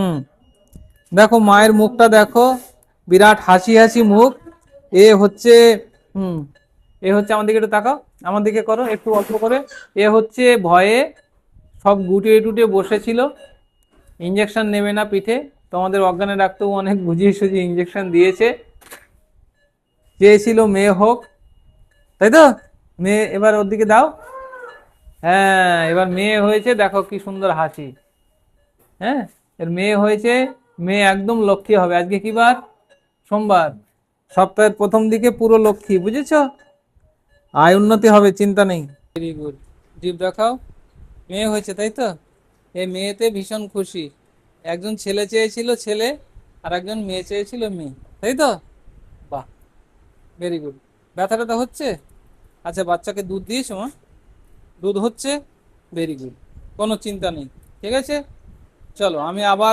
হুম, দেখো মায়ের মুখটা দেখো, বিরাট হাসি হাসি মুখ। এ হচ্ছে, হুম, এ হচ্ছে, আমার দিকে একটু তাকাও, আমার দিকে করো একটু অল্প করে। এ হচ্ছে ভয়ে সব গুটিয়ে টুটে বসেছিল, ইঞ্জেকশন নেবে না পিঠে। তোমাদের অজ্ঞানে ডাক্তারবাবু অনেক বুঝিয়ে সুঝিয়ে ইঞ্জেকশন দিয়েছে, চেয়েছিল মেয়ে হোক, তাই তো? মেয়ে, এবার ওর দিকে দাও। হ্যাঁ, এবার মেয়ে হয়েছে, দেখো কি সুন্দর হাসি। হ্যাঁ, এর মেয়ে হয়েছে, মেয়ে একদম লক্ষ্মী হবে। আজকে কি বার? সোমবার। সপ্তাহের প্রথম দিকে পুরো লক্ষ্মী, বুঝেছো? আয় উন্নতি হবে, চিন্তা নেই। Very good. জিভ দেখাও। মেয়ে হয়েছে, তাই তো? এই মেয়েতে ভীষণ খুশি। একজন ছেলে চেয়েছিল ছেলে, আর একজন মেয়ে চেয়েছিল মেয়ে, তাই তো? বাহ, ভেরি গুড। ব্যথা ট্যাথা হচ্ছে? আচ্ছা, বাচ্চাকে দুধ দিয়েছো মা? দুধ হচ্ছে? ভেরি গুড, কোনো চিন্তা নেই। ঠিক আছে, চলো আমি আবার